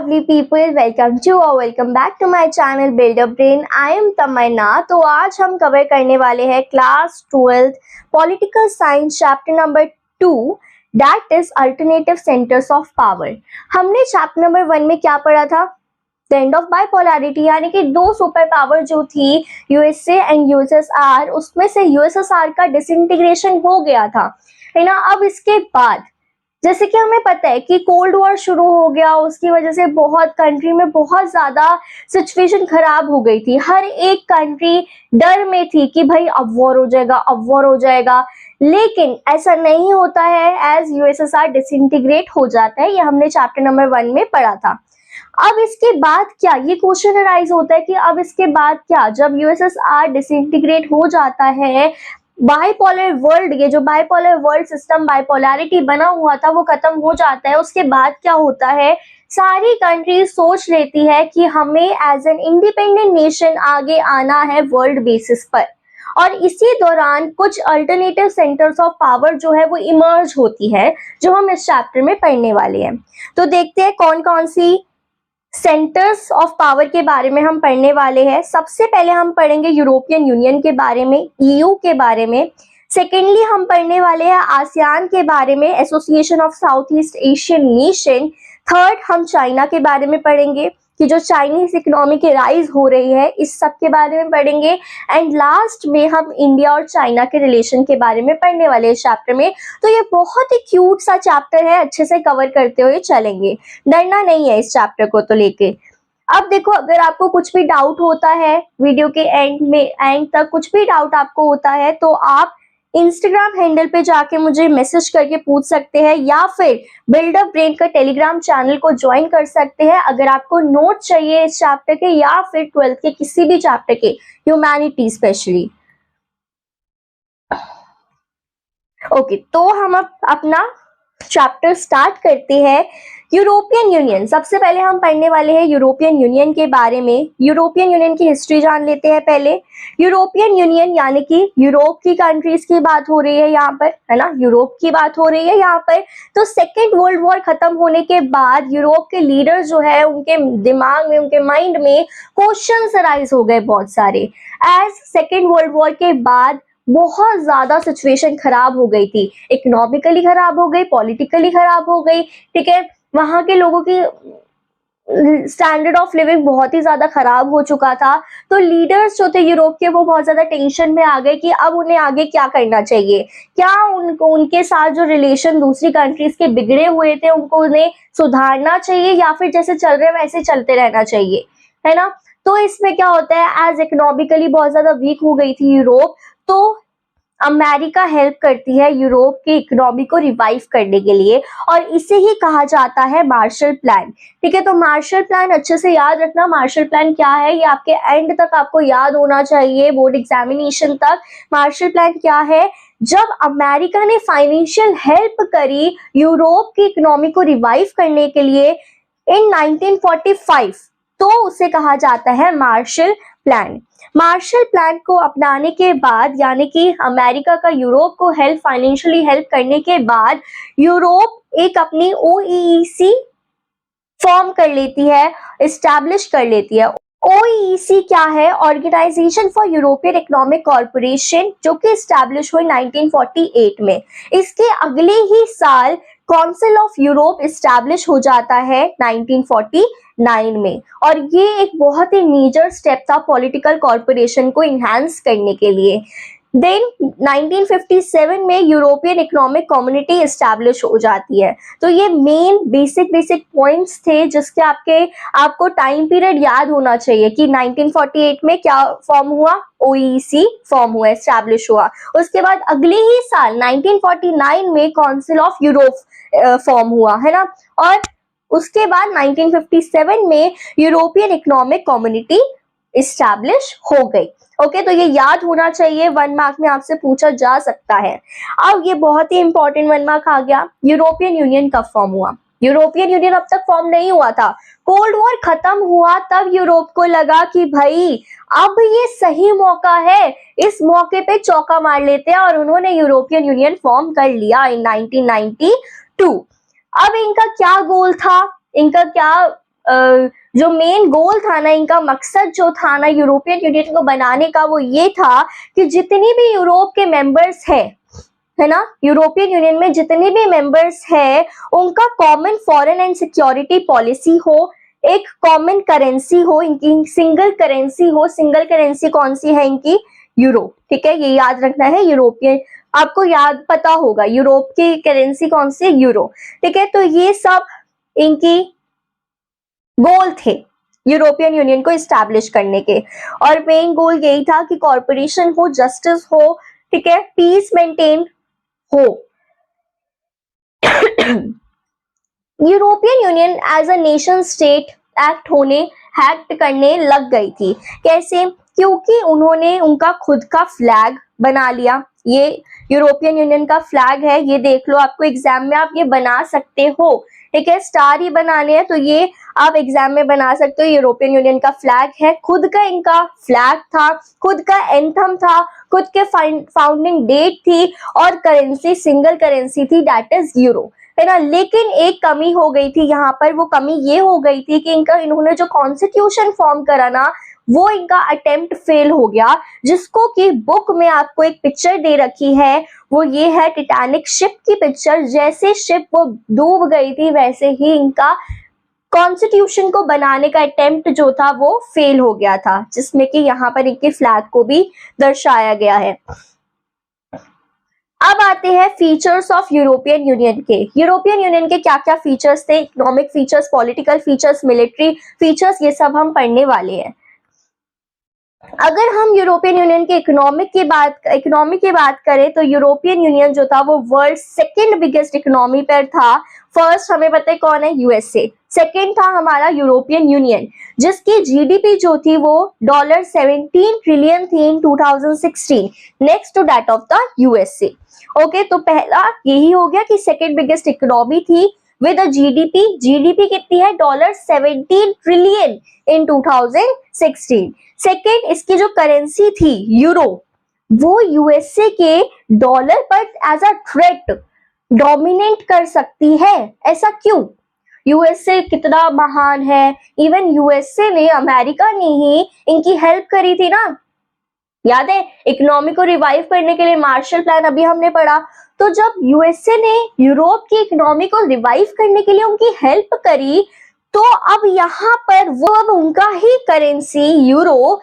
lovely people, welcome to or welcome back to my channel Build a Brain. I am तमन्ना। तो आज हम cover करने वाले हैं class 12 political science chapter number 2 that is alternative centres of power. हमने chapter number 1 में क्या पढ़ा था? द एंड ऑफ बाइपोलैरिटी, यानी कि दो सुपर पावर जो थी यूएसए एंड यूएसएसआर, उसमें से यूएसएसआर का डिसइंटीग्रेशन हो गया था, है ना। अब इसके बाद जैसे कि हमें पता है कि कोल्ड वॉर शुरू हो गया, उसकी वजह से बहुत कंट्री में बहुत ज्यादा सिचुएशन खराब हो गई थी। हर एक कंट्री डर में थी कि भाई अब वॉर हो जाएगा, अब वॉर हो जाएगा, लेकिन ऐसा नहीं होता है। एज यूएसएसआर डिसइंटीग्रेट हो जाता है, ये हमने चैप्टर नंबर 1 में पढ़ा था। अब इसके बाद क्या, ये क्वेश्चन अराइज होता है कि अब इसके बाद क्या, जब यूएसएसआर डिसइंटीग्रेट हो जाता है, बाइपोलर वर्ल्ड, ये जो बाइपोलर वर्ल्ड सिस्टम बाइपोलैरिटी बना हुआ था वो खत्म हो जाता है। उसके बाद क्या होता है, सारी कंट्री सोच लेती है कि हमें एज एन इंडिपेंडेंट नेशन आगे आना है वर्ल्ड बेसिस पर, और इसी दौरान कुछ अल्टरनेटिव सेंटर्स ऑफ पावर जो है वो इमर्ज होती है, जो हम इस चैप्टर में पढ़ने वाले हैं। तो देखते हैं कौन कौन सी सेंटर्स ऑफ पावर के बारे में हम पढ़ने वाले हैं। सबसे पहले हम पढ़ेंगे यूरोपियन यूनियन के बारे में, ईयू के बारे में। सेकेंडली हम पढ़ने वाले हैं आसियान के बारे में, association of south east Asian nation. Third हम चाइना के बारे में पढ़ेंगे कि जो चाइनीज इकोनॉमी की राइज हो रही है, इस सब के बारे में पढ़ेंगे। एंड लास्ट में हम इंडिया और चाइना के रिलेशन के बारे में पढ़ने वाले हैं इस चैप्टर में। तो ये बहुत ही क्यूट सा चैप्टर है, अच्छे से कवर करते हुए चलेंगे, डरना नहीं है इस चैप्टर को तो लेके। अब देखो, अगर आपको कुछ भी डाउट होता है वीडियो के एंड तक कुछ भी डाउट आपको होता है, तो आप इंस्टाग्राम हैंडल पे जाके मुझे मैसेज करके पूछ सकते हैं, या फिर बिल्डअप ब्रेन का टेलीग्राम चैनल को ज्वाइन कर सकते हैं अगर आपको नोट चाहिए इस चैप्टर के, या फिर 12th के किसी भी चैप्टर के, ह्यूमैनिटी स्पेशली। ओके, तो हम अब अपना चैप्टर स्टार्ट करते हैं। यूरोपियन यूनियन, सबसे पहले हम पढ़ने वाले हैं यूरोपियन यूनियन के बारे में। यूरोपियन यूनियन की हिस्ट्री जान लेते हैं पहले। यूरोपियन यूनियन यानी कि यूरोप की कंट्रीज की बात हो रही है यहाँ पर, है ना, यूरोप की बात हो रही है यहाँ पर। तो सेकेंड वर्ल्ड वॉर खत्म होने के बाद यूरोप के लीडर जो है, उनके दिमाग में, उनके माइंड में क्वेश्चंस अराइज हो गए बहुत सारे। एज सेकेंड वर्ल्ड वॉर के बाद बहुत ज्यादा सिचुएशन खराब हो गई थी, इकोनॉमिकली खराब हो गई, पॉलिटिकली खराब हो गई, ठीक है। वहां के लोगों की स्टैंडर्ड ऑफ लिविंग बहुत ही ज्यादा खराब हो चुका था। तो लीडर्स जो थे यूरोप के, वो बहुत ज्यादा टेंशन में आ गए कि अब उन्हें आगे क्या करना चाहिए, क्या उनको उनके साथ जो रिलेशन दूसरी कंट्रीज के बिगड़े हुए थे उनको उन्हें सुधारना चाहिए, या फिर जैसे चल रहे वैसे चलते रहना चाहिए, है ना। तो इसमें क्या होता है, एज इकोनॉमिकली बहुत ज्यादा वीक हो गई थी यूरोप, तो अमेरिका हेल्प करती है यूरोप की इकोनॉमी को रिवाइव करने के लिए, और इसे ही कहा जाता है मार्शल प्लान, ठीक है। तो मार्शल प्लान अच्छे से याद रखना, मार्शल प्लान क्या है ये आपके एंड तक आपको याद होना चाहिए, बोर्ड एग्जामिनेशन तक। मार्शल प्लान क्या है, जब अमेरिका ने फाइनेंशियल हेल्प करी यूरोप की इकोनॉमी को रिवाइव करने के लिए इन 1945, तो उसे कहा जाता है मार्शल प्लान। मार्शल प्लान को अपनाने के बाद, यानी कि अमेरिका का यूरोप को फाइनेंशियली हेल्प करने के बाद, यूरोप एक अपनी ओईसी फॉर्म कर लेती है, एस्टैब्लिश कर लेती है। ओईसी क्या है, organisation for European economic corporation, जो कि एस्टैब्लिश हुई 1948 में। इसके अगले ही साल काउंसिल ऑफ यूरोप एस्टैब्लिश हो जाता है 1949 में, और ये एक बहुत ही मेजर स्टेप था पॉलिटिकल कॉर्पोरेशन को इनहांस करने के लिए। देन 1957 में यूरोपियन इकोनॉमिक कम्युनिटी एस्टैब्लिश हो जाती है। तो ये मेन बेसिक पॉइंट्स थे जिसके आपको टाइम पीरियड याद होना चाहिए कि 1948 में क्या फॉर्म हुआ, ओईसी फॉर्म हुआ, एस्टैब्लिश हुआ। उसके बाद अगले ही साल 1949 में काउंसिल ऑफ यूरोप फॉर्म हुआ, है ना, और उसके बाद 1957 में यूरोपियन इकोनॉमिक कम्युनिटी एस्टैब्लिश हो गई। ओके, तो ये याद होना चाहिए, 1 मार्क में आपसे पूछा जा सकता है। अब ये बहुत ही इंपॉर्टेंट 1 मार्क आ गया, यूरोपियन यूनियन कब फॉर्म हुआ? यूरोपियन यूनियन अब तक फॉर्म नहीं हुआ था। कोल्ड वॉर खत्म हुआ तब यूरोप को लगा कि भाई अब ये सही मौका है, इस मौके पे चौका मार लेते हैं, और उन्होंने यूरोपियन यूनियन फॉर्म कर लिया इन 1992। अब इनका क्या गोल था, इनका क्या जो मेन गोल था ना, इनका मकसद जो था ना यूरोपियन यूनियन को बनाने का, वो ये था कि जितनी भी यूरोप के मेंबर्स है ना, यूरोपियन यूनियन में जितने भी मेंबर्स है, उनका common foreign and security policy हो, एक कॉमन करेंसी हो, इनकी सिंगल करेंसी हो। सिंगल करेंसी कौन सी है? इनकी यूरो। ठीक है, ये याद रखना है। यूरोपियन, आपको याद पता होगा यूरोप की करेंसी कौन सी है? यूरो। ठीक है, तो ये सब इनकी गोल थे यूरोपियन यूनियन को इस्टेब्लिश करने के। और मेन गोल यही था कि कॉर्पोरेशन हो, जस्टिस हो, ठीक है, पीस मेंटेन हो। European union as a nation state act करने लग गई थी। कैसे? क्योंकि उन्होंने उनका खुद का फ्लैग बना लिया। ये यूरोपियन यूनियन का फ्लैग है, ये देख लो, आपको एग्जाम में आप ये बना सकते हो। ठीक है, स्टार ही बनाने हैं तो ये आप एग्जाम में बना सकते हो। यूरोपियन यूनियन का फ्लैग है, खुद का इनका फ्लैग था, खुद का एंथम था, खुद के फाउंडिंग डेट थी, और करेंसी सिंगल करेंसी थी, दैट इज यूरो, है ना। लेकिन एक कमी हो गई थी यहाँ पर। वो कमी ये हो गई थी कि इन्होंने जो कॉन्स्टिट्यूशन फॉर्म करा ना, वो इनका अटेम्प्ट फेल हो गया, जिसको कि बुक में आपको एक पिक्चर दे रखी है। वो ये है टिटैनिक शिप की पिक्चर। जैसे शिप वो डूब गई थी, वैसे ही इनका कॉन्स्टिट्यूशन को बनाने का अटेम्प्ट जो था वो फेल हो गया था, जिसमें कि यहाँ पर इनके फ्लैग को भी दर्शाया गया है। अब आते हैं फीचर्स ऑफ यूरोपियन यूनियन के। यूरोपियन यूनियन के क्या क्या फीचर्स थे? Economic features, political features, military features, ये सब हम पढ़ने वाले हैं। अगर हम यूरोपियन यूनियन के इकोनॉमी की बात करें तो यूरोपियन यूनियन जो था वो वर्ल्ड सेकंड बिगेस्ट इकोनॉमी पर था। फर्स्ट हमें पता है कौन है? यूएसए। सेकंड था हमारा यूरोपियन यूनियन, जिसकी जीडीपी जो थी वो $17 ट्रिलियन थी in 2016, next to that of the USA. Okay, तो पहला यही हो गया कि सेकंड बिगेस्ट इकोनॉमी थी विद जीडीपी कितनी है? $17 ट्रिलियन इन 2016। सेकेंड, इसकी जो करेंसी थी यूरो, वो यूएसए के डॉलर पर एज अ थ्रेट डोमिनेट कर सकती है। ऐसा क्यों? यूएसए कितना महान है, इवन यूएसए ने, अमेरिका ने ही इनकी हेल्प करी थी ना, याद है? इकोनॉमी को रिवाइव करने के लिए मार्शल प्लान अभी हमने पढ़ा। तो जब यूएसए ने यूरोप की इकोनॉमी को रिवाइव करने के लिए उनकी हेल्प करी, तो अब यहाँ पर वो अब उनका ही करेंसी यूरो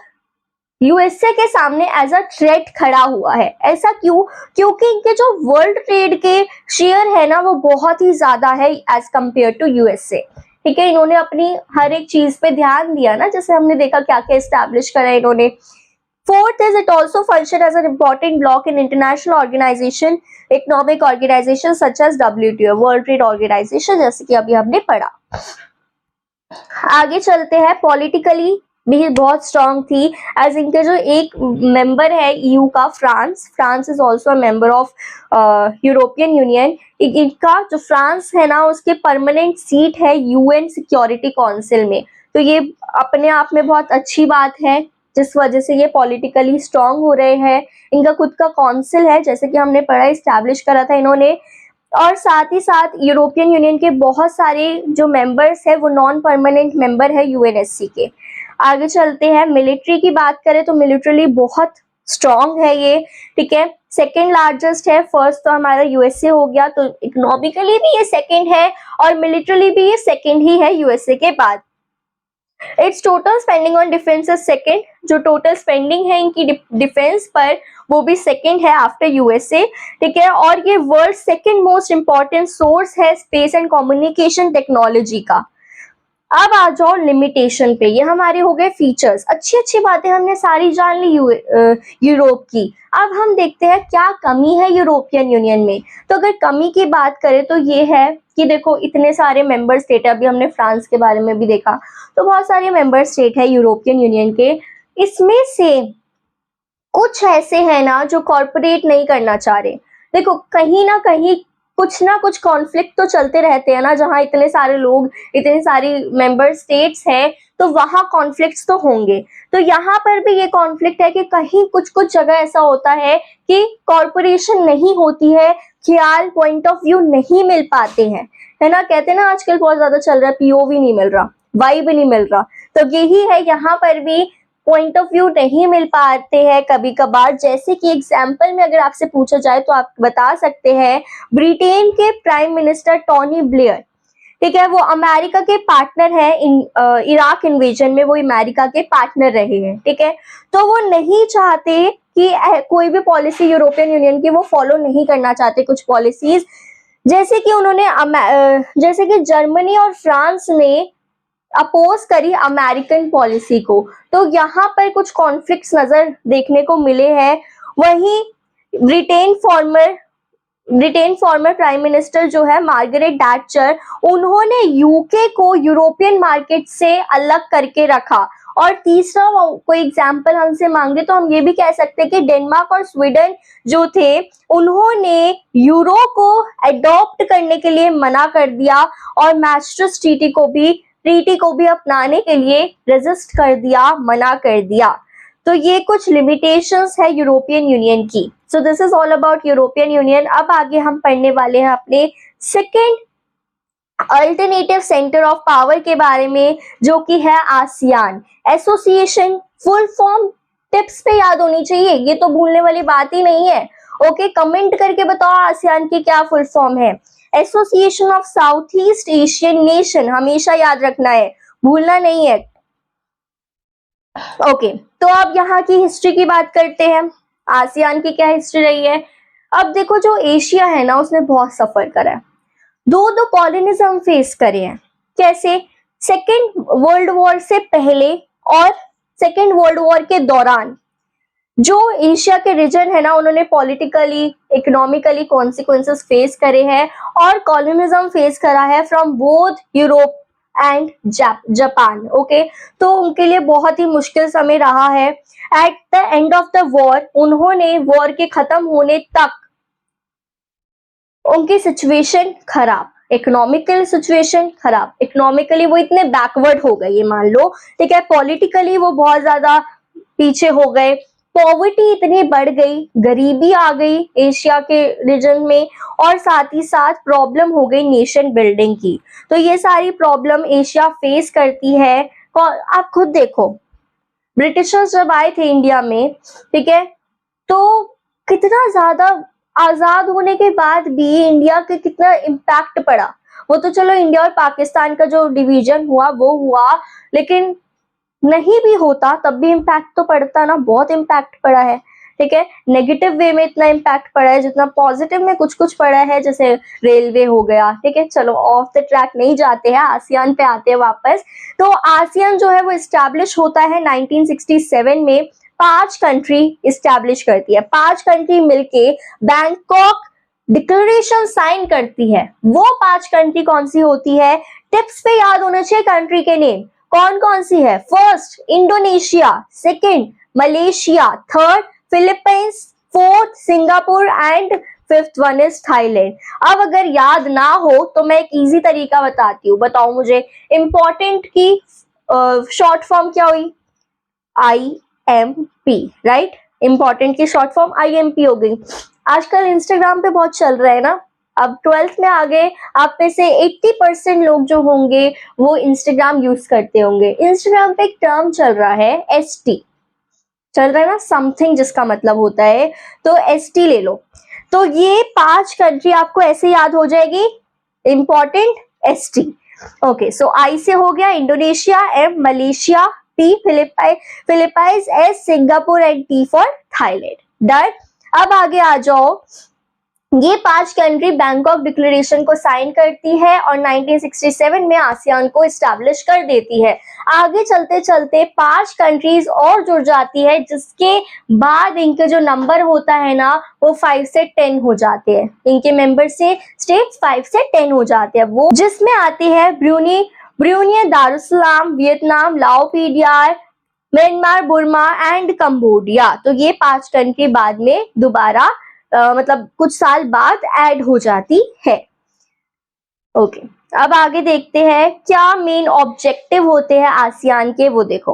यूएसए के सामने एज अ थ्रेट खड़ा हुआ है। ऐसा क्यों? क्योंकि इनके जो वर्ल्ड ट्रेड के शेयर है ना, वो बहुत ही ज्यादा है एज कंपेयर टू यूएसए। ठीक है, इन्होंने अपनी हर एक चीज पे ध्यान दिया ना, जैसे हमने देखा क्या क्या एस्टैब्लिश करा है इन्होंने। Fourth is it also function as an important block in international organization, economic organization such as WTO, World Trade Organization, जैसे कि अभी हमने पढ़ा। आगे चलते हैं, पॉलिटिकली भी बहुत स्ट्रांग थी, एज इनके जो एक मेंबर है ईयू का, France is also a member of European union. इनका जो फ्रांस है ना, उसके परमानेंट सीट है यूएन सिक्योरिटी काउंसिल में। तो ये अपने आप में बहुत अच्छी बात है, जिस वजह से ये पॉलिटिकली स्ट्रांग हो रहे हैं। इनका खुद का काउंसिल है, जैसे कि हमने पढ़ा, इस्टेब्लिश करा था इन्होंने। और साथ ही साथ यूरोपियन यूनियन के बहुत सारे जो मेंबर्स है वो नॉन परमानेंट मेंबर है यूएनएससी के। आगे चलते हैं, मिलिट्री की बात करें तो मिलिट्रली बहुत स्ट्रांग है ये। ठीक है, सेकेंड लार्जेस्ट है, फर्स्ट तो हमारा यूएसए हो गया, तो इकोनॉमिकली भी ये सेकेंड है और मिलिट्रली भी ये सेकेंड ही है यूएसए के बाद। It's total spending on defence is second, जो टोटल स्पेंडिंग है इनकी डिफेंस पर, वो भी सेकेंड है आफ्टर यूएसए। ठीक है, और ये world second most important source है स्पेस एंड कम्युनिकेशन टेक्नोलॉजी का। अब आ जाओ लिमिटेशन पे। ये हमारे हो गए फीचर्स, अच्छी अच्छी बातें हमने सारी जान ली यूरोप की। अब हम देखते हैं क्या कमी है यूरोपियन यूनियन में। तो अगर कमी की बात करें तो ये है कि देखो, इतने सारे मेंबर स्टेट है, अभी हमने फ्रांस के बारे में भी देखा, तो बहुत सारे मेंबर स्टेट है यूरोपियन यूनियन के। इसमें से कुछ ऐसे हैं ना जो कॉर्पोरेट नहीं करना चाह रहे। देखो, कहीं ना कहीं कुछ ना कुछ कॉन्फ्लिक्ट तो चलते रहते हैं ना, जहाँ इतने सारे लोग, इतने सारी मेंबर स्टेट्स हैं, तो वहाँ कॉन्फ्लिक्ट्स तो होंगे। तो यहाँ पर भी ये कॉन्फ्लिक्ट है कि कहीं कुछ कुछ जगह ऐसा होता है कि कॉर्पोरेशन नहीं होती है, ख्याल, पॉइंट ऑफ व्यू नहीं मिल पाते हैं, है ना। कहते हैं ना, आजकल बहुत ज्यादा चल रहा है, पीओवी नहीं मिल रहा। वाइब नहीं मिल रहा। तो यही है, यहाँ पर भी पॉइंट ऑफ व्यू नहीं मिल पाते हैं कभी कभार। जैसे कि एग्जाम्पल में अगर आपसे पूछा जाए तो आप बता सकते हैं ब्रिटेन के प्राइम मिनिस्टर टोनी ब्लेयर, ठीक है, वो अमेरिका के पार्टनर है इराक इन्वेजन में, वो अमेरिका के पार्टनर रहे हैं, ठीक है। तो वो नहीं चाहते कि कोई भी पॉलिसी यूरोपियन यूनियन की वो फॉलो नहीं करना चाहते कुछ पॉलिसीज, जैसे कि उन्होंने जैसे कि जर्मनी और फ्रांस ने अपोज करी अमेरिकन पॉलिसी को। तो यहाँ पर कुछ कॉन्फ्लिक्ट्स नजर देखने को मिले हैं। वहीं ब्रिटेन फॉर्मर प्राइम मिनिस्टर जो है मार्गरेट डैचर, उन्होंने यूके को यूरोपियन मार्केट से अलग करके रखा। और तीसरा कोई एग्जाम्पल हमसे मांगे तो हम ये भी कह सकते हैं कि डेनमार्क और स्वीडन जो थे उन्होंने यूरो को अडॉप्ट करने के लिए मना कर दिया और मैस्ट्रिक्ट ट्रीटी को भी अपनाने के लिए रेजिस्ट कर दिया, मना कर दिया। तो ये कुछ लिमिटेशंस है यूरोपियन यूनियन की। So this is all about European union. अब आगे हम पढ़ने वाले हैं अपने second alternative centre of power के बारे में, जो कि है ASEAN association. Full form tips पे याद होनी चाहिए, ये तो भूलने वाली बात ही नहीं है। ओके, कमेंट करके बताओ आसियान की क्या फुल फॉर्म है। Association of south east Asian nation, हमेशा याद रखना है, भूलना नहीं है। ओके, तो अब यहाँ की हिस्ट्री की बात करते हैं, आसियान की क्या हिस्ट्री रही है। अब देखो, जो एशिया है ना, उसने बहुत सफर करा है, दो कॉलोनिज्म फेस करे हैं। कैसे? सेकेंड वर्ल्ड वॉर से पहले और सेकेंड वर्ल्ड वॉर के दौरान जो एशिया के रीजन है ना, उन्होंने पॉलिटिकली इकोनॉमिकली कॉन्सिक्वेंसेस फेस करे हैं और कॉलोनिज्म फेस करा है from both Europe and Japan. Okay, तो उनके लिए बहुत ही मुश्किल समय रहा है। Eight the end of the war, उन्होंने वॉर के खत्म होने तक उनकी सिचुएशन खराब, इकोनॉमिकल सिचुएशन खराब, इकोनॉमिकली वो इतने बैकवर्ड हो गए, ये मान लो, ठीक है। पॉलिटिकली वो बहुत ज्यादा पीछे हो गए, पॉवर्टी इतनी बढ़ गई, गरीबी आ गई एशिया के रीजन में, और साथ ही साथ प्रॉब्लम हो गई नेशन बिल्डिंग की। तो ये सारी प्रॉब्लम एशिया फेस करती है। आप खुद देखो, ब्रिटिशर्स जब आए थे इंडिया में, ठीक है, तो कितना ज्यादा आजाद होने के बाद भी इंडिया के कितना इम्पैक्ट पड़ा। वो तो चलो इंडिया और पाकिस्तान का जो डिवीजन हुआ वो हुआ, लेकिन नहीं भी होता तब भी इम्पैक्ट तो पड़ता ना, बहुत इम्पैक्ट पड़ा है, ठीक है। नेगेटिव वे में इतना इम्पैक्ट पड़ा है जितना पॉजिटिव में कुछ कुछ पड़ा है, जैसे रेलवे हो गया, ठीक है। चलो ऑफ द ट्रैक नहीं जाते हैं, आसियान पे आते हैं वापस। तो आसियान जो है वो इस्टेब्लिश होता है 1967 में। 5 कंट्री इस्टेब्लिश करती है, 5 कंट्री मिलके बैंकॉक डिक्लेरेशन साइन करती है। वो 5 कंट्री कौन सी होती है? टिप्स पे याद होना चाहिए कंट्री के नेम, कौन कौन सी है। First Indonesia, second Malaysia, third Philippines, fourth Singapore and fifth one is Thailand. अब अगर याद ना हो तो मैं एक इजी तरीका बताती हूँ, बताओ मुझे। इंपॉर्टेंट की शॉर्ट फॉर्म क्या हुई? IMP, right. इंपॉर्टेंट की शॉर्ट फॉर्म IMP हो गई। आजकल इंस्टाग्राम पे बहुत चल रहा है ना, अब 12th में आ गए, आप में से 80% लोग जो होंगे वो इंस्टाग्राम यूज करते होंगे। इंस्टाग्राम पे एक टर्म चल रहा है ST, चल रहा है ना, समथिंग जिसका मतलब होता है, तो ST ले लो। तो ये 5 कंट्री आपको ऐसे याद हो जाएगी, important ST। Okay, so I से हो गया Indonesia, M Malaysia, P Philippines, S Singapore and T for Thailand. Done. अब आगे आ जाओ, ये 5 कंट्री बैंकॉक डिक्लेरेशन को साइन करती है और 1967 में आसियान को इस्टेब्लिश कर देती है। आगे चलते चलते 5 कंट्रीज और जुड़ जाती है, जिसके बाद इनके जो नंबर होता है ना वो 5 से 10 हो जाते हैं। इनके मेंबर से स्टेट्स 5 से 10 हो जाते हैं, वो जिसमें आती है ब्रूनेई, दारुसलाम, वियतनाम, लाओ PDR, Myanmar, Burma and Cambodia. तो ये 5 कंट्री बाद में दोबारा मतलब कुछ साल बाद ऐड हो जाती है। ओके, अब आगे देखते हैं क्या मेन ऑब्जेक्टिव होते हैं आसियान के, वो देखो।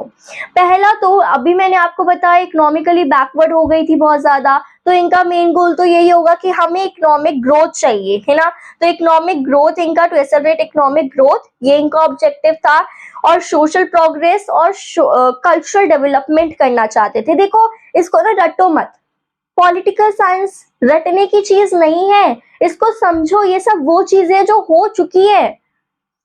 पहला तो अभी मैंने आपको बताया इकोनॉमिकली बैकवर्ड हो गई थी बहुत ज्यादा, तो इनका मेन गोल तो यही होगा कि हमें इकोनॉमिक ग्रोथ चाहिए, है ना। तो इकोनॉमिक ग्रोथ इनका, टू एक्सेलरेट इकोनॉमिक ग्रोथ, ये इनका ऑब्जेक्टिव था। और सोशल प्रोग्रेस और कल्चरल डेवलपमेंट करना चाहते थे। देखो इसको ना रटो मत, पॉलिटिकल साइंस रटने की चीज नहीं है, इसको समझो, ये सब वो चीजें जो हो चुकी है,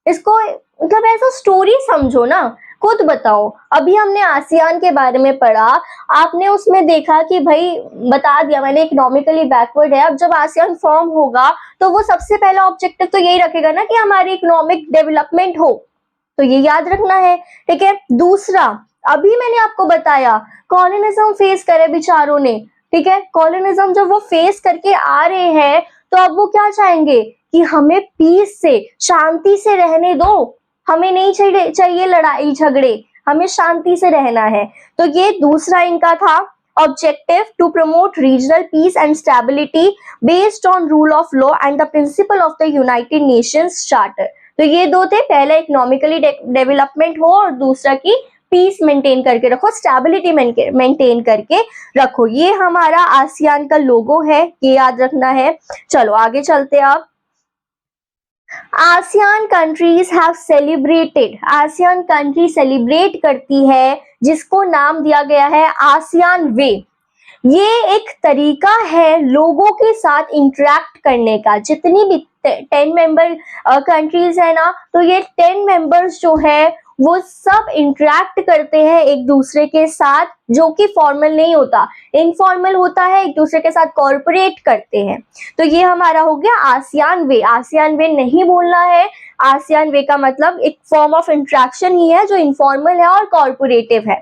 इसको मतलब ऐसा स्टोरी समझो ना। खुद बताओ, अभी हमने आसियान के बारे में पढ़ा, आपने उसमें देखा कि भाई बता दिया मैंने इकोनॉमिकली बैकवर्ड है। अब जब आसियान फॉर्म होगा तो वो सबसे पहला ऑब्जेक्टिव तो यही रखेगा ना कि हमारी इकोनॉमिक डेवलपमेंट हो, तो ये याद रखना है, ठीक है। दूसरा, अभी मैंने आपको बताया कॉलोनिज्म फेस करे बेचारों ने, ठीक है। कॉलोनिज्म जब वो फेस करके आ रहे हैं तो अब वो क्या चाहेंगे कि हमें पीस से, शांति से रहने दो, हमें नहीं चाहिए लड़ाई झगड़े, हमें शांति से रहना है। तो ये दूसरा इनका था objective, to promote regional peace and stability based on rule of law and the principle of the United Nations charter. तो ये दो थे, पहला इकोनॉमिकली डेवलपमेंट हो और दूसरा की पीस मेंटेन करके रखो, स्टेबिलिटी मेंटेन करके रखो। ये हमारा आसियान का लोगो है, ये याद रखना है। चलो आगे चलते आप। ASEAN countries have celebrated, ASEAN country celebrate करती है जिसको नाम दिया गया है आसियान वे। ये एक तरीका है लोगों के साथ इंटरेक्ट करने का। जितनी भी 10 मेंबर कंट्रीज है ना, तो ये 10 मेंबर्स जो है वो सब इंटरेक्ट करते हैं एक दूसरे के साथ, जो कि फॉर्मल नहीं होता, इनफॉर्मल होता है, एक दूसरे के साथ कॉर्पोरेट करते हैं। तो ये हमारा हो गया आसियान वे। आसियान वे नहीं बोलना है, आसियान वे का मतलब एक फॉर्म ऑफ इंटरेक्शन ही है जो इनफॉर्मल है और कॉर्पोरेटिव है।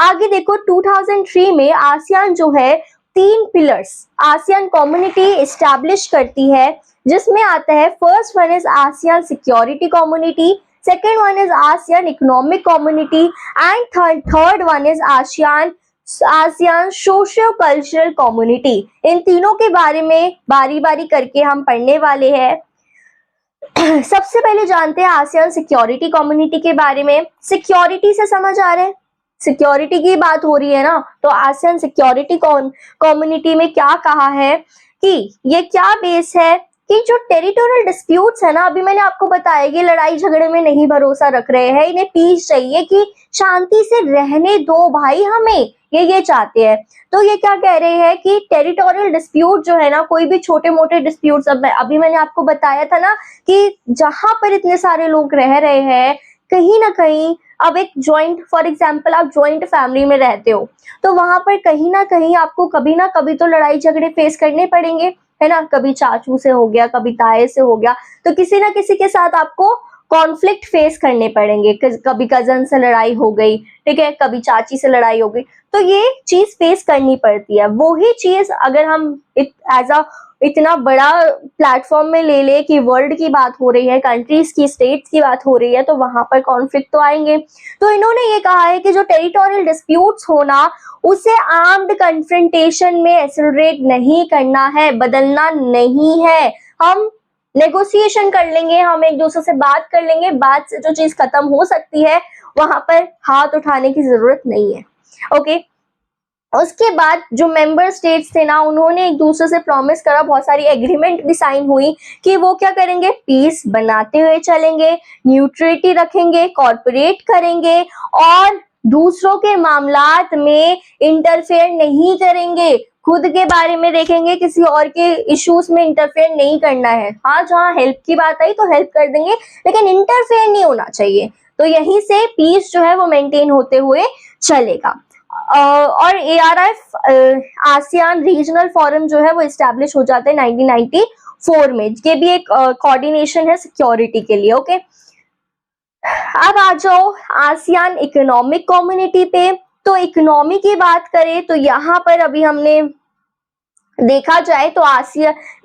आगे देखो 2003 में आसियान जो है 3 पिलर्स आसियान कम्युनिटी एस्टैब्लिश करती है, जिसमें आता है first one is ASEAN security community, second one is ASEAN economic community and third one is ASEAN socio cultural community. इन तीनों के बारे में बारी बारी करके हम पढ़ने वाले हैं। सबसे पहले जानते हैं आसियान सिक्योरिटी कम्युनिटी के बारे में। सिक्योरिटी से समझ आ रहे हैं, सिक्योरिटी की बात हो रही है ना, तो आसियान सिक्योरिटी कम्युनिटी में क्या कहा है कि ये क्या बेस है कि जो टेरिटोरियल डिस्प्यूट्स है ना, अभी मैंने आपको बताया ये लड़ाई झगड़े में नहीं भरोसा रख रहे हैं, इन्हें पीस चाहिए कि शांति से रहने दो भाई, हमें ये चाहते हैं। तो ये क्या कह रहे हैं कि टेरिटोरियल डिस्प्यूट जो है ना, कोई भी छोटे मोटे डिस्प्यूट्स, अभी मैंने आपको बताया था ना कि जहां पर इतने सारे लोग रह रहे हैं, कहीं ना कहीं अब एक जॉइंट, फॉर एग्जाम्पल आप जॉइंट फैमिली में रहते हो, तो वहां पर कहीं ना कहीं आपको कभी ना कभी तो लड़ाई झगड़े फेस करने पड़ेंगे, है ना। कभी चाचू से हो गया, कभी ताए से हो गया, तो किसी ना किसी के साथ आपको कॉन्फ्लिक्ट फेस करने पड़ेंगे। कभी कजन से लड़ाई हो गई, ठीक है, कभी चाची से लड़ाई हो गई, तो ये चीज फेस करनी पड़ती है। वही चीज अगर हम एज अ इतना बड़ा प्लेटफॉर्म में ले ले कि वर्ल्ड की बात हो रही है, कंट्रीज की, स्टेट्स की बात हो रही है, तो वहां पर कॉन्फ्लिक्ट तो आएंगे। तो इन्होंने ये कहा है कि जो टेरिटोरियल डिस्प्यूट्स होना, उसे आर्म्ड कन्फ्रंटेशन में एक्सेलरेट नहीं करना है, बदलना नहीं है। हम नेगोशिएशन कर लेंगे, हम एक दूसरे से बात कर लेंगे, बात से जो चीज खत्म हो सकती है, वहां पर हाथ उठाने की जरूरत नहीं है। ओके, उसके बाद जो मेंबर स्टेट्स थे ना, उन्होंने एक दूसरे से प्रॉमिस करा, बहुत सारी एग्रीमेंट भी साइन हुई कि वो क्या करेंगे, पीस बनाते हुए चलेंगे, न्यूट्रलिटी रखेंगे, कॉर्पोरेट करेंगे और दूसरों के मामलात में इंटरफेयर नहीं करेंगे। खुद के बारे में देखेंगे, किसी और के इश्यूज में इंटरफेयर नहीं करना है। हाँ, जहाँ हेल्प की बात आई तो हेल्प कर देंगे, लेकिन इंटरफेयर नहीं होना चाहिए। तो यहीं से पीस जो है वो मेंटेन होते हुए चलेगा। और ARF आसियान रीजनल फोरम जो है वो इस्टेब्लिश हो जाता है 1994 में। ये भी एक कोऑर्डिनेशन है सिक्योरिटी के लिए। ओके, अब आ जाओ आसियान इकोनॉमिक कम्युनिटी पे। तो इकोनॉमी की बात करें तो यहाँ पर अभी हमने देखा जाए तो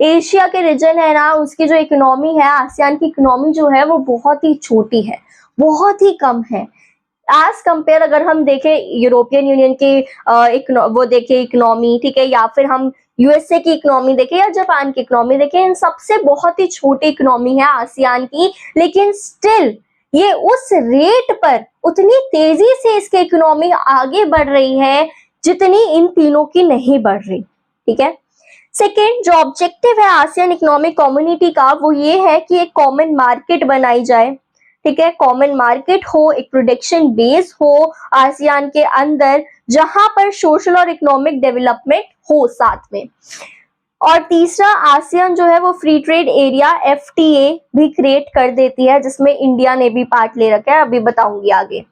एशिया के रीजन है ना, उसकी जो इकोनॉमी है, आसियान की इकोनॉमी जो है वो बहुत ही छोटी है, बहुत ही कम है एज कंपेयर। अगर हम देखें यूरोपियन यूनियन की वो देखें इकोनॉमी, ठीक है, या फिर हम यूएसए की इकोनॉमी देखें या जापान की इकोनॉमी देखें, इन सबसे बहुत ही छोटी इकोनॉमी है आसियान की, लेकिन स्टिल ये उस रेट पर उतनी तेजी से इसकी इकोनॉमी आगे बढ़ रही है जितनी इन तीनों की नहीं बढ़ रही। ठीक है। सेकेंड, जो ऑब्जेक्टिव है आसियान इकोनॉमिक कम्युनिटी का वो ये है कि एक कॉमन मार्केट बनाई जाए। ठीक है, कॉमन मार्केट हो, एक प्रोडक्शन बेस हो आसियान के अंदर, जहां पर सोशल और इकोनॉमिक डेवलपमेंट हो साथ में। और तीसरा, आसियान जो है वो फ्री ट्रेड एरिया एफटीए भी क्रिएट कर देती है, जिसमें इंडिया ने भी पार्ट ले रखा है, अभी बताऊंगी आगे।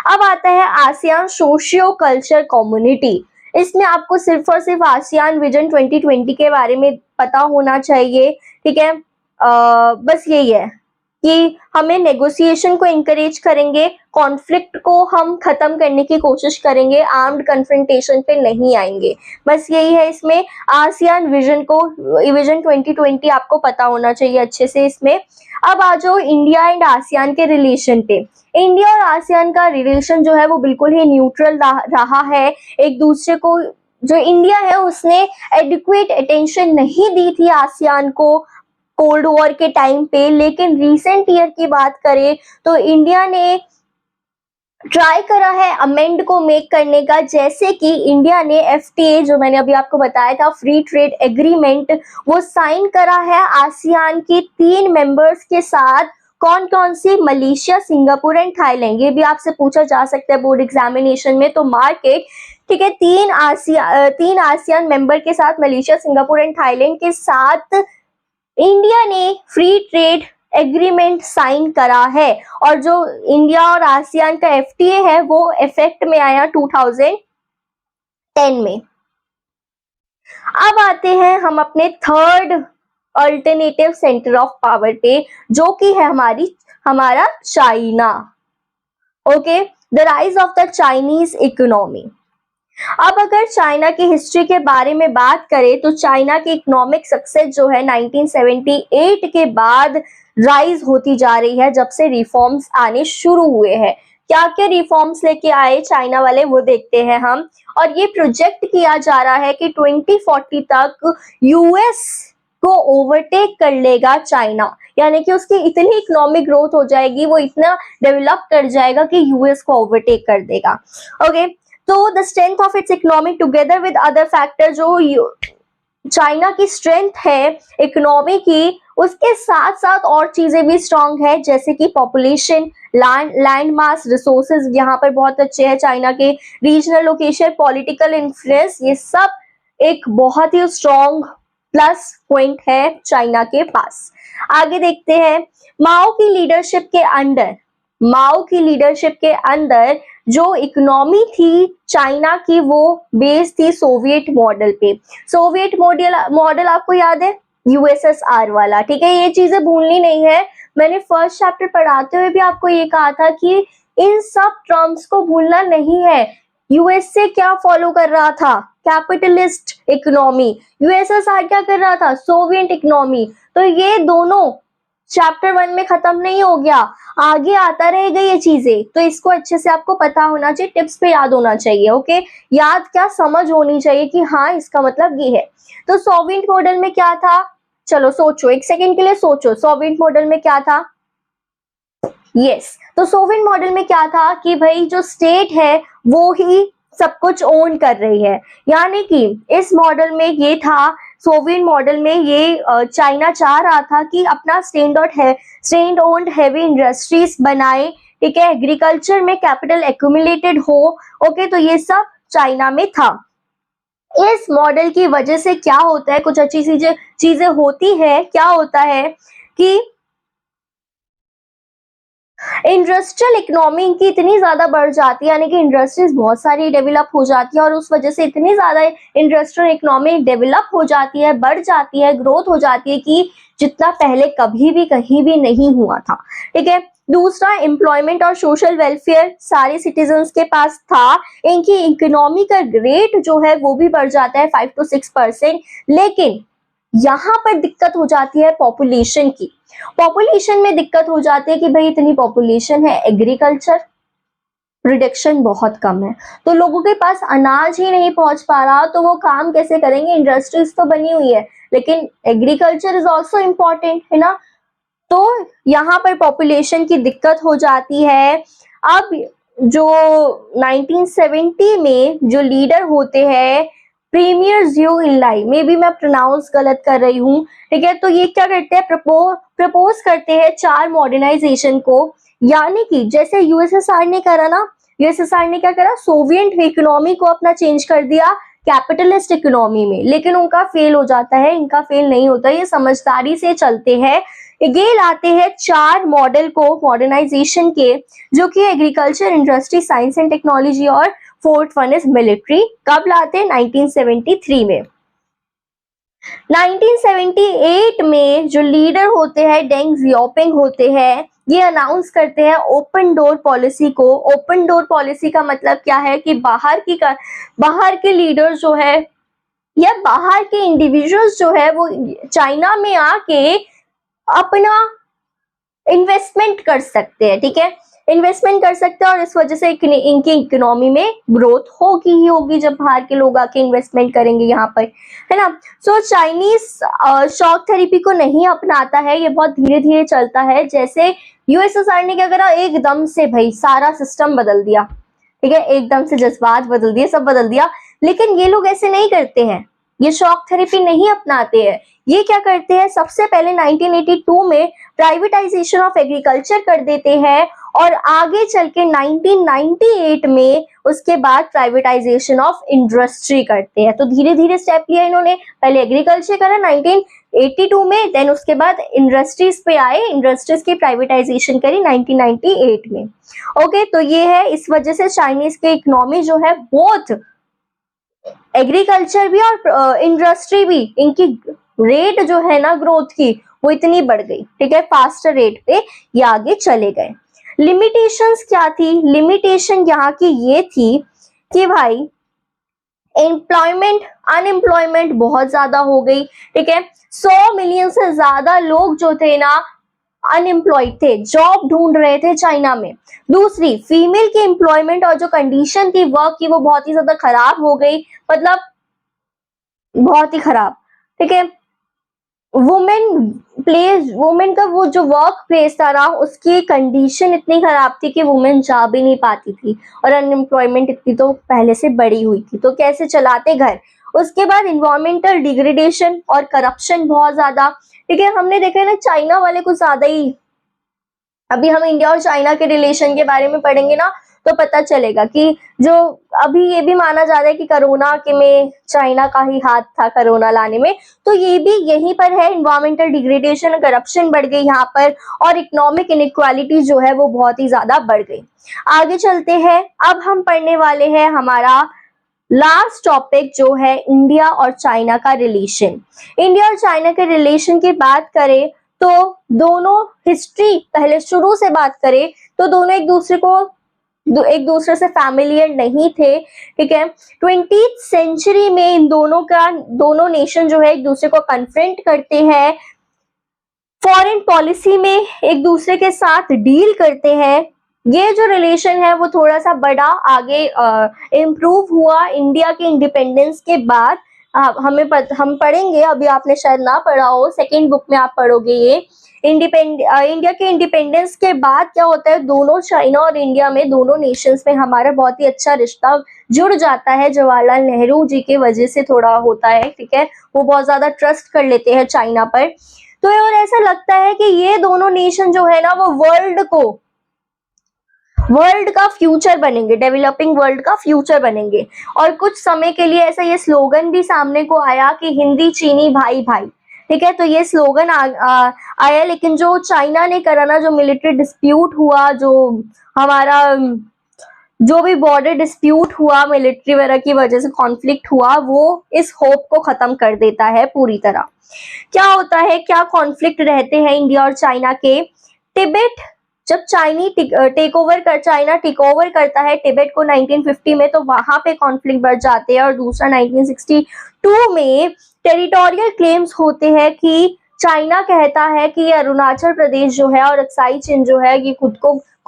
अब आता है आसियान सोशियो कल्चर कम्युनिटी। इसमें आपको सिर्फ और सिर्फ आसियान विजन 2020 के बारे में पता होना चाहिए। ठीक है, बस यही है कि हमें नेगोशिएशन को इंकरेज करेंगे, कॉन्फ्लिक्ट को हम खत्म करने की कोशिश करेंगे, आर्म्ड कन्फ्रंटेशन पे नहीं आएंगे। बस यही है इसमें आसियान विजन को, विजन 2020 आपको पता होना चाहिए अच्छे से इसमें। अब आ जाओ इंडिया एंड आसियान के रिलेशन पे। इंडिया और आसियान का रिलेशन जो है वो बिल्कुल ही न्यूट्रल रहा है एक दूसरे को। जो इंडिया है उसने एडिक्वेट अटेंशन नहीं दी थी आसियान को कोल्ड वॉर के टाइम पे, लेकिन रिसेंट ईयर की बात करें तो इंडिया ने ट्राई करा है अमेंड को मेक करने का, जैसे कि इंडिया ने एफटीए जो मैंने अभी आपको बताया था फ्री ट्रेड एग्रीमेंट, वो साइन करा है आसियान के 3 मेंबर्स के साथ। कौन कौन सी? Malaysia, Singapore and Thailand. ये भी आपसे पूछा जा सकता है बोर्ड एग्जामिनेशन में, तो मार्केट। ठीक है, 3 आसियान मेंबर के साथ, मलेशिया, सिंगापुर एंड थाईलैंड के साथ इंडिया ने फ्री ट्रेड एग्रीमेंट साइन करा है। और जो इंडिया और आसियान का एफटीए है वो इफेक्ट में आया 2010 में। अब आते हैं हम अपने third alternative centre of power पे, जो कि है हमारा China. Okay, the rise of the Chinese economy. अब अगर चाइना की हिस्ट्री के बारे में बात करें तो चाइना की इकोनॉमिक सक्सेस जो है 1978 के बाद राइज होती जा रही है, जब से रिफॉर्म्स आने शुरू हुए हैं। क्या क्या रिफॉर्म्स लेके आए चाइना वाले वो देखते हैं हम। और ये प्रोजेक्ट किया जा रहा है कि 2040 तक यूएस को ओवरटेक कर लेगा चाइना, यानी कि उसकी इतनी इकोनॉमिक ग्रोथ हो जाएगी, वो इतना डेवलप कर जाएगा कि यूएस को ओवरटेक कर देगा। ओके, तो the strength of its economy together with other factor, जो चाइना की स्ट्रेंथ है इकोनॉमी की, उसके साथ साथ और चीजें भी स्ट्रांग है, जैसे कि पॉपुलेशन, लैंड मास, रिसोर्सेज यहाँ पर बहुत अच्छे हैं चाइना के, रीजनल लोकेशन, पॉलिटिकल इन्फ्लुएंस, ये सब एक बहुत ही स्ट्रांग प्लस पॉइंट है चाइना के पास। आगे देखते हैं, माओ की लीडरशिप के अंदर जो इकोनॉमी थी चाइना की वो बेस थी सोवियत मॉडल पे। सोवियत मॉडल आपको याद है, यूएसएसआर वाला। ठीक है, ये चीजें भूलनी नहीं है। मैंने फर्स्ट चैप्टर पढ़ाते हुए भी आपको ये कहा था कि इन सब टर्म्स को भूलना नहीं है। यूएसए क्या फॉलो कर रहा था? Capitalist economy. यूएसएसआर क्या कर रहा था? Soviet economy. तो ये दोनों चैप्टर 1 में खत्म नहीं हो गया, आगे आता रहेगा ये चीजें, तो इसको अच्छे से आपको पता होना चाहिए, टिप्स पे याद होना चाहिए। ओके, याद क्या, समझ होनी चाहिए कि हाँ इसका मतलब ये है। तो सोवियत मॉडल में क्या था? चलो सोचो, एक सेकेंड के लिए सोचो, सोवियत मॉडल में क्या था? तो सोवियत मॉडल में क्या था कि भाई जो स्टेट है वो ही सब कुछ ओन कर रही है, यानी कि इस मॉडल में ये था, सोवियत मॉडल में ये चाइना चाह रहा था कि अपना स्टेट ओन्ड हैवी इंडस्ट्रीज बनाए। ठीक है, एग्रीकल्चर में कैपिटल एक्यूमुलेटेड हो। ओके, तो ये सब चाइना में था। इस मॉडल की वजह से क्या होता है, कुछ अच्छी चीजें होती है। क्या होता है कि इंडस्ट्रियल इकोनॉमी इनकी इतनी ज्यादा बढ़ जाती है, यानी कि इंडस्ट्रीज बहुत सारी डेवलप हो जाती है, और उस वजह से इतनी ज्यादा इंडस्ट्रियल इकोनॉमी डेवलप हो जाती है, बढ़ जाती है, ग्रोथ हो जाती है कि जितना पहले कभी भी कहीं भी नहीं हुआ था। ठीक है, दूसरा, एम्प्लॉयमेंट और सोशल वेलफेयर सारे सिटीजन्स के पास था। इनकी इकोनॉमी का रेट जो है वो भी बढ़ जाता है 5 to 6%। लेकिन यहाँ पर दिक्कत हो जाती है पॉपुलेशन की। पॉपुलेशन में दिक्कत हो जाती है कि भाई इतनी पॉपुलेशन है, एग्रीकल्चर रिडक्शन बहुत कम है, तो लोगों के पास अनाज ही नहीं पहुंच पा रहा, तो वो काम कैसे करेंगे? इंडस्ट्रीज तो बनी हुई है, लेकिन एग्रीकल्चर इज ऑल्सो इम्पोर्टेंट, है ना? तो यहाँ पर पॉपुलेशन की दिक्कत हो जाती है। अब जो 1970 में जो लीडर होते हैं प्रीमियर जियो इनलाई, मे बी मैं प्रोनाउंस गलत कर रही हूँ, ठीक है, तो ये क्या करते हैं, प्रपोज करते हैं 4 मॉडर्नाइजेशन को, यानी कि जैसे यूएसएसआर ने करा ना, यूएसएसआर ने क्या करा, सोवियत इकोनॉमी को अपना चेंज कर दिया कैपिटलिस्ट इकोनॉमी में, लेकिन उनका फेल हो जाता है, इनका फेल नहीं होता, ये समझदारी से चलते हैं। ये लाते हैं 4 मॉडल को मॉडर्नाइजेशन के, जो कि agriculture, industry, science and technology, और फोर्थ वन इज मिलिट्री। कब लाते हैं? 1973 में। 1978 में जो लीडर होते हैं डेंग जियाओपिंग होते हैं, ये अनाउंस करते हैं ओपन डोर पॉलिसी को। ओपन डोर पॉलिसी का मतलब क्या है कि बाहर के लीडर जो है या बाहर के इंडिविजुअल्स जो है वो चाइना में आके अपना इन्वेस्टमेंट कर सकते हैं, ठीक है, इन्वेस्टमेंट कर सकते हैं, और इस वजह से इनकी इकोनॉमी में ग्रोथ होगी ही होगी जब बाहर के लोग आके इन्वेस्टमेंट करेंगे यहाँ पर, है ना। सो चाइनीज शॉक थेरेपी को नहीं अपनाता है, ये बहुत धीरे धीरे चलता है। जैसे यूएसएसआर ने क्या करा, एकदम से भाई सारा सिस्टम बदल दिया, ठीक है, एकदम से जज्बात बदल दिए, सब बदल दिया, लेकिन ये लोग ऐसे नहीं करते हैं, ये शॉक थेरेपी नहीं अपनाते हैं। ये क्या करते हैं, सबसे पहले 1982 में प्राइवेटाइजेशन ऑफ एग्रीकल्चर कर देते हैं, और आगे चल के 1998 में उसके बाद प्राइवेटाइजेशन ऑफ इंडस्ट्री करते हैं। तो धीरे धीरे स्टेप लिया इन्होंने, पहले एग्रीकल्चर करा 1982 में, देन उसके बाद इंडस्ट्रीज पे आए, इंडस्ट्रीज की प्राइवेटाइजेशन करी 1998 में। ओके, तो ये है, इस वजह से चाइनीज के इकोनॉमी जो है, बोथ एग्रीकल्चर भी और इंडस्ट्री भी, इनकी रेट जो है ना ग्रोथ की, वो इतनी बढ़ गई, ठीक है, फास्टर रेट पे ये आगे चले गए। लिमिटेशंस क्या थी? लिमिटेशन यहाँ की ये थी कि भाई एम्प्लॉयमेंट, अनएम्प्लॉयमेंट बहुत ज्यादा हो गई, ठीक है, 100 मिलियन से ज्यादा लोग जो थे ना अनएम्प्लॉयड थे, जॉब ढूंढ रहे थे चाइना में। दूसरी, फीमेल की एम्प्लॉयमेंट और जो कंडीशन थी वर्क की, वो बहुत ही ज्यादा खराब हो गई, मतलब बहुत ही खराब, ठीक है। वुमेन का वो जो वर्क प्लेस था ना, उसकी कंडीशन इतनी खराब थी कि वुमेन जा भी नहीं पाती थी, और अनएम्प्लॉयमेंट इतनी तो पहले से बढ़ी हुई थी, तो कैसे चलाते घर। उसके बाद इन्वायरमेंटल डिग्रेडेशन और करप्शन बहुत ज्यादा, ठीक है, हमने देखा है ना चाइना वाले कुछ ज्यादा ही, अभी हम इंडिया और चाइना के रिलेशन के बारे में पढ़ेंगे ना, तो पता चलेगा कि जो अभी ये भी माना जा रहा है कि कोरोना के में चाइना का ही हाथ था कोरोना लाने में, तो ये भी यहीं पर है। इन्वायरमेंटल डिग्रेडेशन, करप्शन बढ़ गई यहाँ पर, और इकोनॉमिक इनइक्वालिटी जो है वो बहुत ही ज्यादा बढ़ गई। आगे चलते हैं, अब हम पढ़ने वाले हैं हमारा लास्ट टॉपिक जो है इंडिया और चाइना का रिलेशन। इंडिया और चाइना के रिलेशन की बात करें तो दोनों हिस्ट्री पहले शुरू से बात करें तो दोनों एक दूसरे से फैमिलियर नहीं थे, ठीक है। 20th सेंचुरी में इन दोनों नेशन जो है एक दूसरे को कन्फ्रंट करते हैं, फॉरेन पॉलिसी में एक दूसरे के साथ डील करते हैं। ये जो रिलेशन है वो थोड़ा सा बड़ा आगे इम्प्रूव हुआ इंडिया के इंडिपेंडेंस के बाद। हम पढ़ेंगे, अभी आपने शायद ना पढ़ा हो, सेकेंड बुक में आप पढ़ोगे ये। इंडिया के इंडिपेंडेंस के बाद क्या होता है, दोनों चाइना और इंडिया में, दोनों नेशंस में हमारा बहुत ही अच्छा रिश्ता जुड़ जाता है। जवाहरलाल नेहरू जी के वजह से थोड़ा होता है, ठीक है, वो बहुत ज्यादा ट्रस्ट कर लेते हैं चाइना पर। तो और ऐसा लगता है कि ये दोनों नेशन जो है ना वो वर्ल्ड का फ्यूचर बनेंगे, डेवलपिंग वर्ल्ड का फ्यूचर बनेंगे। और कुछ समय के लिए ऐसा ये स्लोगन भी सामने को आया कि हिंदी चीनी भाई भाई, ठीक है, तो ये स्लोगन आया। लेकिन जो चाइना ने करा ना, जो मिलिट्री डिस्प्यूट हुआ, जो हमारा जो भी बॉर्डर डिस्प्यूट हुआ मिलिट्री वगैरह की वजह से कॉन्फ्लिक्ट हुआ, वो इस होप को खत्म कर देता है पूरी तरह। क्या होता है, क्या कॉन्फ्लिक्ट रहते हैं इंडिया और चाइना के। तिब्बत, जब चाइना टेक ओवर करता है तिब्बत को 1950 में, तो वहां पे कॉन्फ्लिक्ट बढ़ जाते हैं। और दूसरा 1962 में टेरिटोरियल क्लेम्स होते हैं कि चाइना कहता है कि अरुणाचल प्रदेश जो है और अक्साई चिन जो है ये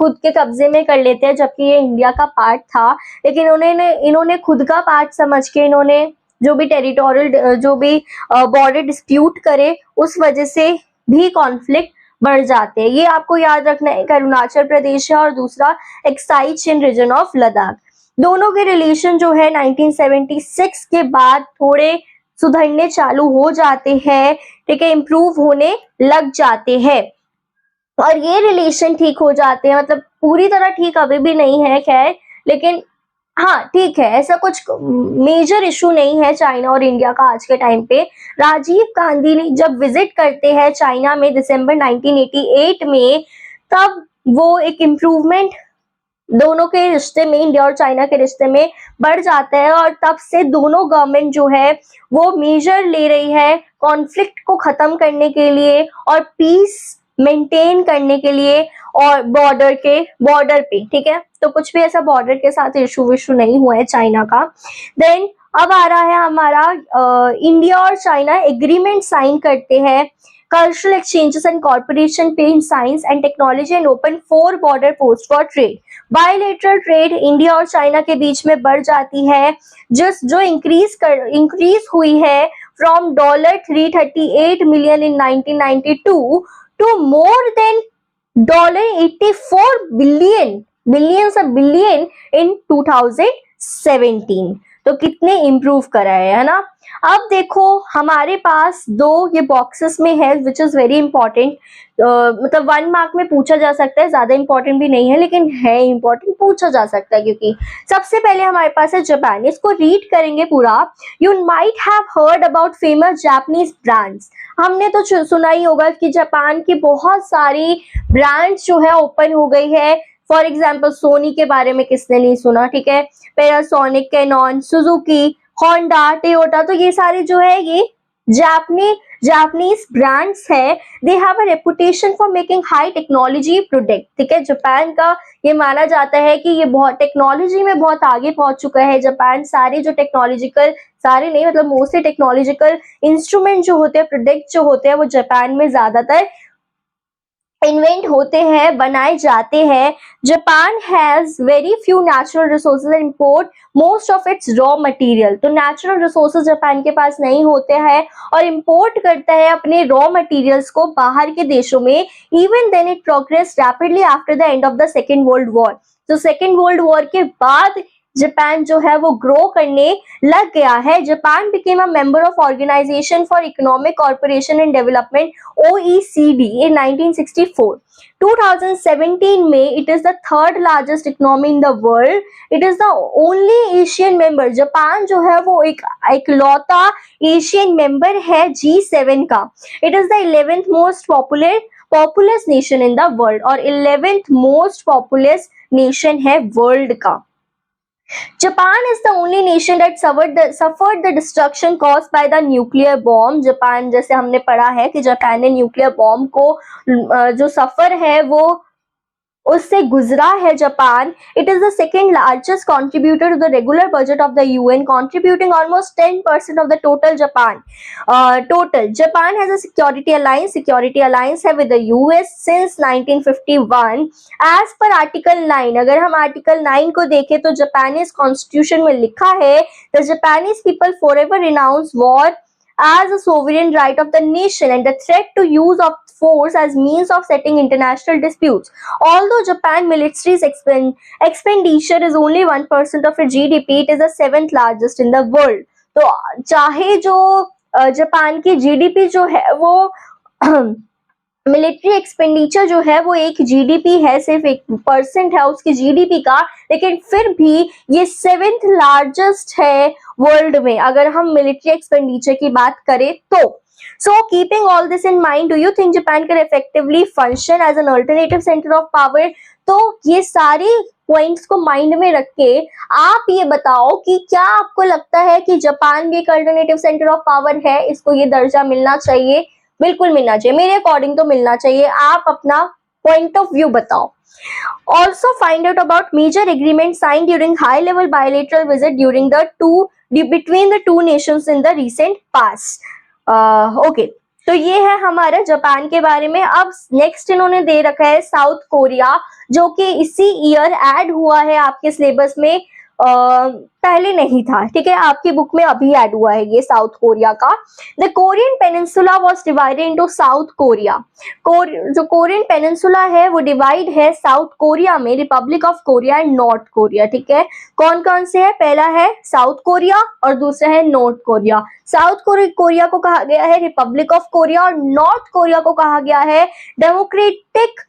खुद के कब्जे में कर लेते हैं, जबकि ये इंडिया का पार्ट था। लेकिन इन्होंने खुद का पार्ट समझ के इन्होंने जो भी टेरिटोरियल जो भी बॉर्डर डिस्प्यूट करे, उस वजह से भी कॉन्फ्लिक्ट बढ़ जाते हैं। ये आपको याद रखना है, अरुणाचल प्रदेश है और दूसरा एक्साई चिन रीजन ऑफ लद्दाख। दोनों के रिलेशन जो है 1976 के बाद थोड़े सुधरने चालू हो जाते हैं, ठीक है, इम्प्रूव होने लग जाते हैं और ये रिलेशन ठीक हो जाते हैं। मतलब पूरी तरह ठीक अभी भी नहीं है खैर, लेकिन हाँ ठीक है, ऐसा कुछ मेजर इशू नहीं है चाइना और इंडिया का आज के टाइम पे। राजीव गांधी ने जब विजिट करते हैं चाइना में दिसंबर 1988 में, तब वो एक इम्प्रूवमेंट दोनों के रिश्ते में, इंडिया और चाइना के रिश्ते में बढ़ जाता है और तब से दोनों गवर्नमेंट जो है वो मेजर ले रही है कॉन्फ्लिक्ट को खत्म करने के लिए और पीस मेंटेन करने के लिए और बॉर्डर पे, ठीक है। तो कुछ भी ऐसा बॉर्डर के साथ इशू विशू नहीं हुआ है चाइना का। देन अब आ रहा है हमारा इंडिया और चाइना एग्रीमेंट साइन करते हैं, कल्चरल एक्सचेंजेस एंड कॉर्पोरेशन पे in science and technology and open 4 border post for trade. Bilateral trade India और चाइना के बीच में बढ़ जाती है, जो इंक्रीज हुई है from $338 million in 1992 to more than $84 billion in 2017। तो कितने इम्प्रूव करा है ना। अब देखो हमारे पास दो ये बॉक्सेस में है विच इज वेरी इंपॉर्टेंट, मतलब 1 मार्क में पूछा जा सकता है, ज्यादा इंपॉर्टेंट भी नहीं है लेकिन है इंपॉर्टेंट, पूछा जा सकता है। क्योंकि सबसे पहले हमारे पास है जापान, इसको रीड करेंगे पूरा। You might have heard about famous Japanese brands. हमने तो सुना ही होगा कि जापान की बहुत सारी ब्रांड्स जो है ओपन हो गई है। फॉर एग्जाम्पल सोनी के बारे में किसने नहीं सुना, ठीक है, Panasonic, Canon, Suzuki, Honda, Toyota. तो ये सारे जो है ये जापानीज ब्रांड्स है। They have a reputation for making high technology product, ठीक है। जापान का ये माना जाता है कि ये बहुत टेक्नोलॉजी में बहुत आगे पहुंच चुका है जापान। सारे जो टेक्नोलॉजिकल, सारे नहीं मतलब मोस्टली टेक्नोलॉजिकल इंस्ट्रूमेंट जो होते हैं, प्रोडक्ट जो होते हैं, वो जापान में ज्यादातर इन्वेंट होते हैं, बनाए जाते हैं। Japan has very few natural resources and import most of its raw material. तो नेचुरल रिसोर्सेज जापान के पास नहीं होते हैं और इम्पोर्ट करता है अपने रॉ मटेरियल्स को बाहर के देशों में। Even then it progress rapidly after the end of the second world war. तो सेकेंड वर्ल्ड वॉर के बाद जापान जो है वो ग्रो करने लग गया है। Japan became a member of organisation for economic corporation and development OECD in 1964। 2017 में it is the third largest economy in the world. It is the only Asian member. Japan जो है वो एक इकलौता एशियन मेंबर है G7 का। It is the 11th most populous nation in the world और 11th most populous nation है world का। Japan is the only nation that suffered the destruction caused by the nuclear bomb। Japan, जैसे हमने पढ़ा है कि Japan ने nuclear bomb को जो सफर है वो उससे गुजरा है Japan. It is the second largest contributor to the regular budget of the UN, contributing almost 10% of the total total. Japan has a security alliance है with the US since 1951 as per Article 9। अगर हम Article 9 को देखें तो Japanese constitution में लिखा है the Japanese people forever renounce war as a sovereign right of the nation and the threat to use of force as means of settling international disputes. Although Japan military's expenditure is only 1% of its GDP, it is the 7th largest in the world। तो चाहे जो Japan की GDP जो है वो military expenditure जो है वो एक GDP है, सिर्फ 1% है उसकी GDP का, लेकिन फिर भी ये 7th लार्जेस्ट है वर्ल्ड में अगर हम मिलिट्री एक्सपेंडिचर की बात करें तो। So keeping all this in mind, do you think Japan can effectively function as an alternative center of power? तो ये सारी पॉइंट्स को माइंड में रख के आप ये बताओ कि क्या आपको लगता है कि जापान भी एक अल्टरनेटिव सेंटर ऑफ पावर है, इसको ये दर्जा मिलना चाहिए? बिल्कुल मिलना चाहिए, मेरे अकॉर्डिंग तो मिलना चाहिए। आप अपना पॉइंट ऑफ व्यू बताओ। Also find out about major agreements signed during high level bilateral visit between the two nations in the recent past। Okay, तो ये है हमारा जापान के बारे में। अब नेक्स्ट इन्होंने दे रखा है साउथ कोरिया, जो कि इसी ईयर ऐड हुआ है आपके सिलेबस में, पहले नहीं था, ठीक है, आपकी बुक में अभी ऐड हुआ है ये साउथ कोरिया का। The Korean peninsula was divided into south Korea. जो कोरियन पेनिनसुला है वो डिवाइड है साउथ कोरिया में, Republic of Korea and north Korea, ठीक है। कौन कौन से है? पहला है साउथ कोरिया और दूसरा है नॉर्थ कोरिया। साउथ कोरिया को कहा गया है रिपब्लिक ऑफ कोरिया और नॉर्थ कोरिया को कहा गया है democratic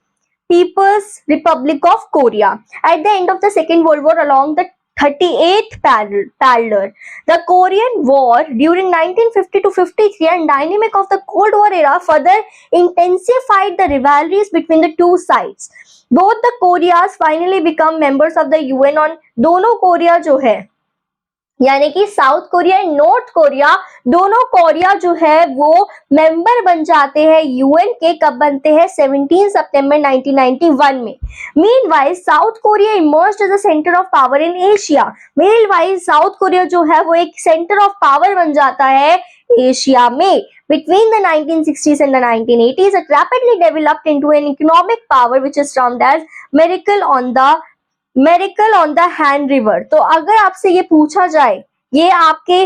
people's republic of Korea. At the end of the second world war along the 38th parallel, the Korean War during 1950 to 53 and dynamic of the Cold War era further intensified the rivalries between the two sides. Both the Koreas finally become members of the UN on दोनों Korea जो है, यानी कि south Korea and north Korea, दोनों Korea जो है वो member बन जाते हैं यूएन के। कब बनते हैं? 17 सितंबर 1991 में। Meanwhile South Korea emerged as a centre of power in Asia. Meanwhile South Korea जो है वो एक सेंटर ऑफ पावर बन जाता है एशिया में। Between the 1960s and the 1980s, it rapidly developed into an economic power which is termed as miracle on the Han River। तो अगर आपसे ये पूछा जाए, ये आपके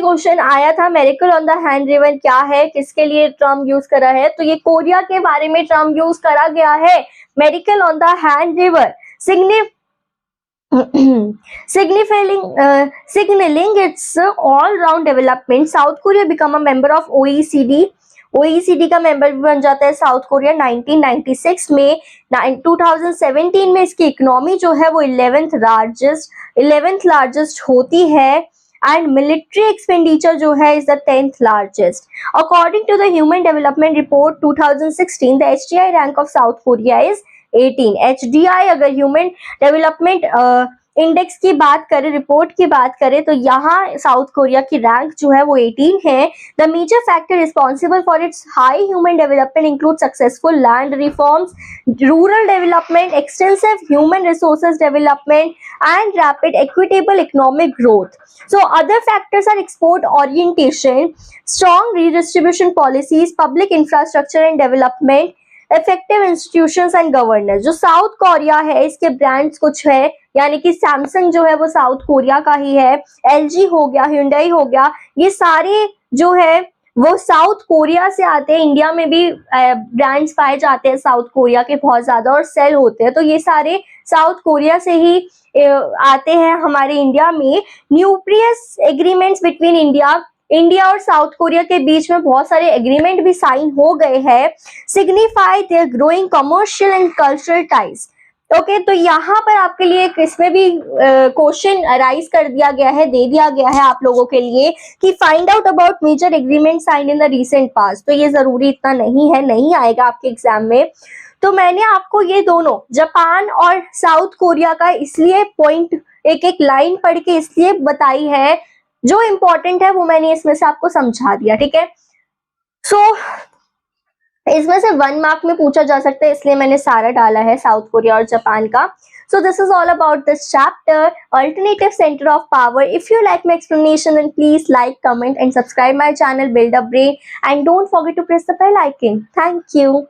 क्वेश्चन आया था, मेरिकल ऑन द हैंड रिवर क्या है, किसके लिए टर्म यूज करा है, तो ये कोरिया के बारे में टर्म यूज करा गया है, miracle on the Han river, signaling its all-round development. South Korea become a member of OECD। OECD का मेंबर भी बन जाता है साउथ कोरिया 1996 में। 2017 में इसकी इकोनॉमी जो है वो 11th लार्जेस्ट होती है एंड मिलिट्री एक्सपेंडिचर जो है is the 10th largest. According to the human development report 2016, the HDI rank of South Korea is 18। HDI अगर ह्यूमन डेवलपमेंट इंडेक्स की बात करें, रिपोर्ट की बात करें, तो यहाँ साउथ कोरिया की रैंक जो है वो 18 है। The major factor responsible for its high human development include successful land reforms, rural development, extensive human resources development and rapid equitable economic growth. So other factors are export orientation, strong redistribution policies, public infrastructure and development, effective institutions and governance। जो south Korea है इसके brands कुछ है, यानी कि Samsung जो है वो साउथ कोरिया का ही है, LG हो गया, Hyundai हो गया, ये सारे जो है वो साउथ कोरिया से आते हैं। इंडिया में भी ब्रांड्स पाए जाते हैं साउथ कोरिया के बहुत ज्यादा और सेल होते हैं, तो ये सारे साउथ कोरिया से ही आते हैं हमारे इंडिया में। न्यूक्लियस एग्रीमेंट्स बिटवीन इंडिया और साउथ कोरिया के बीच में बहुत सारे एग्रीमेंट भी साइन हो गए हैं। Signify their growing commercial and cultural ties. Okay, तो यहाँ पर आपके लिए इसमें भी क्वेश्चन अराइज कर दिया गया है, दे दिया गया है आप लोगों के लिए कि find out about major agreement sign in the recent past. तो ये जरूरी इतना नहीं है, नहीं आएगा आपके एग्जाम में। तो मैंने आपको ये दोनों जापान और साउथ कोरिया का इसलिए पॉइंट एक एक लाइन पढ़ के इसलिए बताई है, जो इंपॉर्टेंट है वो मैंने इसमें से आपको समझा दिया, ठीक है। सो इसमें से 1 मार्क में पूछा जा सकता है, इसलिए मैंने सारा डाला है साउथ कोरिया और जापान का। So this is all about this chapter, alternative center of power. If you like my explanation, then please like, comment and subscribe my channel Build a Brain, and don't forget to press the bell icon. Thank you.